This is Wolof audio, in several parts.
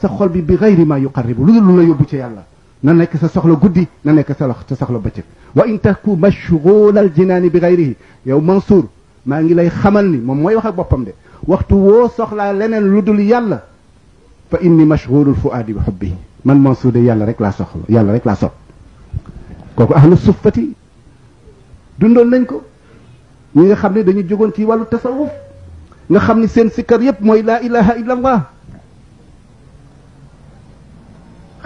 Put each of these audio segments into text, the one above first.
sa xol bi bi gayri ma yuqarribu lu dul la yóbbu ci yàlla na nekk sa soxla guddi na nekk sa soxla bëccëg wa in taku mashghul al jinaani bi gayrihi yow Mansour maa ngi lay xamal ni moom mooy wax ak boppam de waxtu woo soxlaa leneen lu dul yàlla fa inni mashghulul fuaadi bi hubbihi man Mansour de yàlla rek laa soxla yàlla rek laa sopp kooku ahlu suffati dundoon nañ ko ñi nga xam ne dañu jógoon ci wàllu tasawuf nga xam ni seen sikkar yépp mooy laa ilaha illa allah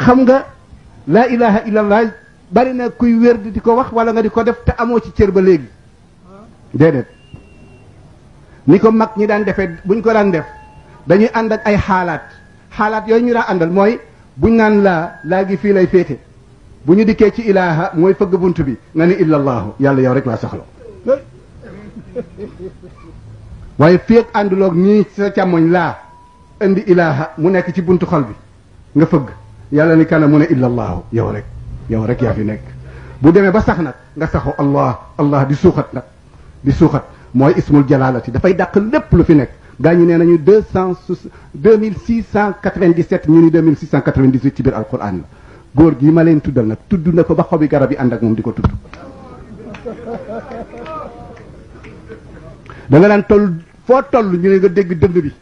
xam nga laa ilaha illa allah bari na kuy wér di ko wax wala nga di ko def te amoo ci cër ba léegi déedéet ni ko mag ñi daan defee buñ ko daan def dañuy ànd ak ay xaalaat yooyu ñu daan àndal mooy buñ naan laa gi fii lay féete bu ñu dikkee ci ilaha mooy fëgg bunt bi nga ni illa allahu yàlla yow rek laa soxla waaye fii ak ànduloog nii sa càmmoñ laa indi ilaha mu nekk ci buntu xol bi nga fëgg yàlla ni kana mu ne illa allahu yow rek yaa fi nekk bu demee ba sax nag nga saxo allah di suuxat nag di suuxat mooy ismul jalalati dafay dàq lépp lu fi nekk gaa ñi nee nañu 2697 ñu ni 2698 ci biir alquran la góor gi ma leen tuddal nag tudd na ko ba xobi garab yi ànd ak moom di ko tudd da nga daan toll foo toll ñu ne nga dégg dënd bi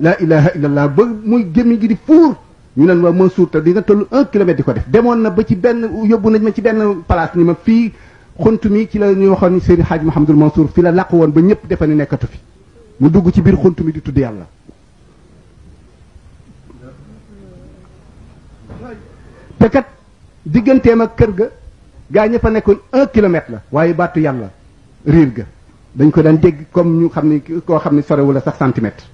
laa ilaha illallah ba muy gémmiñ gi di fuur ñu naan waa Mansour te di nga toll 1 kilomètre di ko def demoon na ba ci benn yóbbu nañ ma ci benn place ni ma fii xunt mi ci la ñu waxoon ni Seydi Hadj Mouhamadul Mansour fi la làq woon ba ñëpp defe ni nekkatu fi mu dugg ci biir xunt mi di tudd yàlla te kat digganteem ak kër ga gaa ña fa nekkoon 1 kilomètre la waaye baatu yàlla riir ga dañ ko daan dégg comme ñu xam ni koo xam ni sorewul la sax centimètre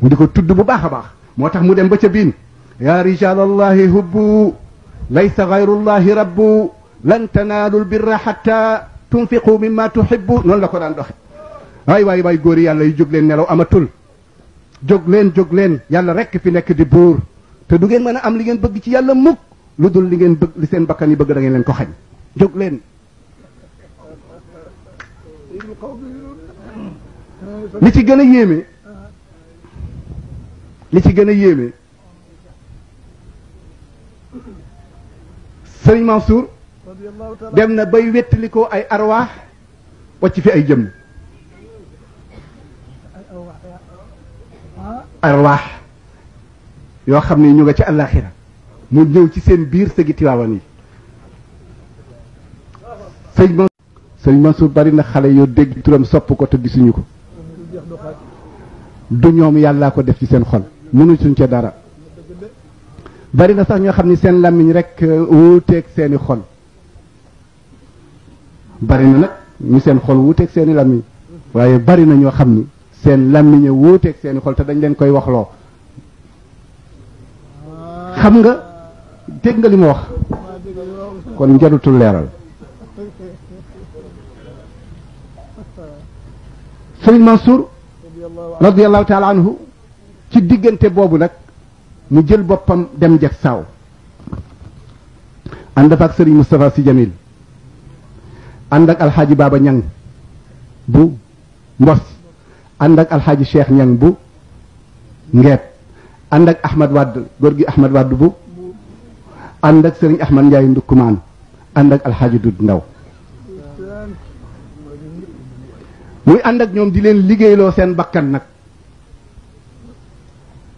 mu di ko tudd bu baax a baax moo tax mu dem ba ca biin yaa rijalallahi hubbu laysa gayrullahi rabbu lan tanaalu lbirra xatta tunfiqu mimma tuhibbu noonu la ko daan doxe waay góori yàlla yi jóg leen nelaw amatul jóg leen yàlla rekk fi nekk di buur te du ngeen mën a am li ngeen bëgg ci yàlla mukk lu dul li ngeen bëgg li seen bakkan yi bëgg da ngeen leen ko xañ jóg leen li ci gën a yéeme sëriñ Mansour dem na bay wettali ko ay arwaax wacc fi ay jëmm arwaax yoo xam ne ñu nga ci àllaaxira mu ñëw ci seen biir sëgi Tiwaawan yi sëriñ Mansour bari na xale yoo dégg turam sopp ko te gisuñu ko du ñoom yàllaa ko def ci seen xol mënu suñ ca dara bari na sax ñoo xam ni seen làmmiñ rek wuuteeg seeni xol bari na nag ñu seen xol wuuteeg seeni làmmiñ waaye bari na ñoo xam ni seen làmmiñ wuuteeg seeni xol te dañ leen koy waxloo xam nga dégg nga li ma wax kon njarutul leeral sëriñ Mansour radiyallahu taala anhu ci diggante boobu nag mu jël boppam dem jag saaw ànd fa ak sëriñ Moustapha Sy Jamil ànd ak alxaaji Baba Ñang bu Mbos ànd ak alxaaji Cheikh Ñang bu Ngeet ànd ak Ahmad Wadd góor gi Ahmad Wadd bu ànd ak sëriñ Ahmad Njaay Ndukkumaan ànd ak alxaaji Dud Ndaw muy ànd ak ñoom di leen liggéeyloo seen bakkan nag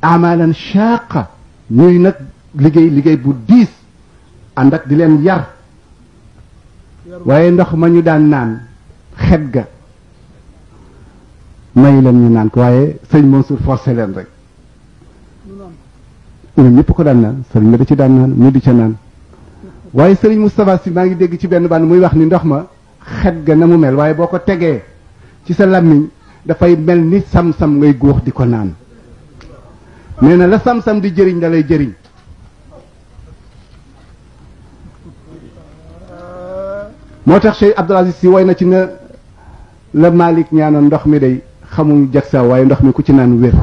amalan shaqa ñuy nag liggéey bu diis ànd ak di leen yar waaye ndox ma ñu daan naan xet ga may leen ñu naan ko waaye sëñ Mansour forcé leen rek ñoom ñëpp ko daan naan sëriñ ma da ci daan naan ñu di ca naan waaye sëriñ Moustapha Sy maa ngi dégg ci benn bànn muy wax ni ndox ma xet ga na mu mel waaye boo ko tegee ci sa làmmiñ dafay mel ni sam-sam ngay góox di ko naan nee na la sam-sam di jëriñ da lay jëriñ moo tax Cheikh Abdoul Aziz Sy woy na ci na la Malick ñaanoon ndox mi day xamul jag sa waaye ndox mi ku ci naan wér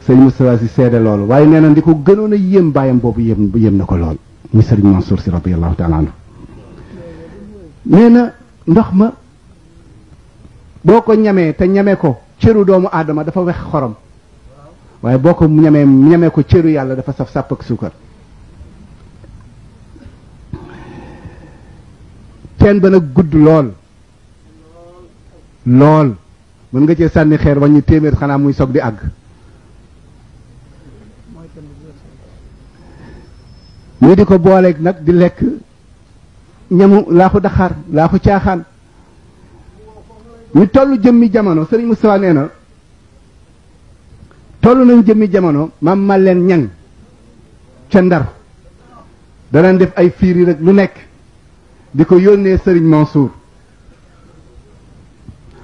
sëñ Moustapha Sy seede loolu waaye nee na di ko gënoon a yéem bàyyam boobu yéem na ko lool muy sëriñ Mansour Sy radiyallahu taala anhu nee na ndox ma boo ko ñamee te ñame ko cëru doomu aadama dafa wex xorom waaye boo ko ñamee ko cëru yàlla dafa saf sàpp ak suukar. teen ba nag gudd lool mën nga cee sànni xeer waññi téeméer xanaa muy soog di àgg. ñu di ko booleeg nag di lekk ñamu laaxu daxaar laaxu caaxaan. ñu toll jëmmi jamono Serigne Moustapha nee na toll nañ jëmmi jamono maam ma leen ñang ca Ndar danañ def ay fiiri rek lu nekk di ko yónnee Serigne Mansour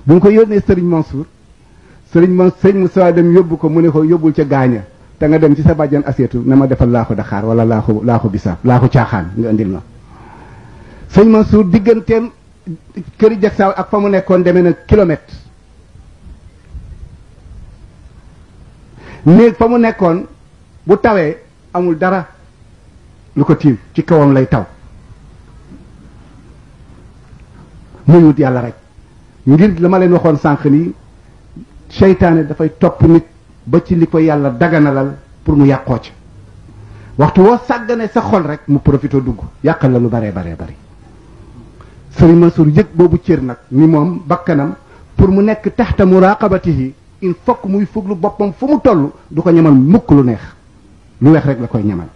bu ñu ko yónnee Serigne Mansour Serigne Moustapha dem yóbbu ko mu ne ko yóbbul ca gaaña te nga dem ci sa bàjjan aseetu na ma defal laaxu daxaar wala laaxu bisaab laaxu caaxaan nga indil ma Serigne Mansour digganteem këri jagsaaw ak fa mu nekkoon demee na kilomètre néeg fa mu nekkoon bu tawee amul dara lu ko tiim ci kawam lay taw muy wut yàlla rek ngir la ma leen waxoon sànq ni seytaane dafay topp nit ba ci li ko yàlla daganalal pour mu yàqoo ci waxtu woo sàggane sa xol rek mu profité dugg yàqal la lu baree bari Sëriñ Mansour yëg boobu cër nag ni moom bakkanam pour mu nekk taxta muraqabatihi il faut que muy fuglu boppam fu mu toll du ko ñamal mukk lu neex lu weex rek la koy ñamal.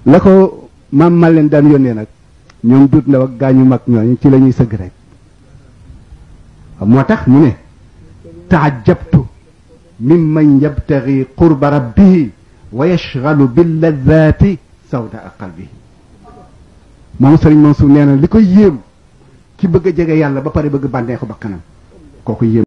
la ko maam mal leen daan yónnee nag ñoom dut ndaw ak gaañu mag ñooñu ci la ñuy sëgg rek moo tax mu ne taajabtu mimman yabtaghi qurba rabbihi wa yashghalu bil ladhati sawda qalbi moom Serigne Mansour nee na li koy yéem ki bëgg a jege yàlla ba pare bëgg bànneexu bakkanam kooku yéem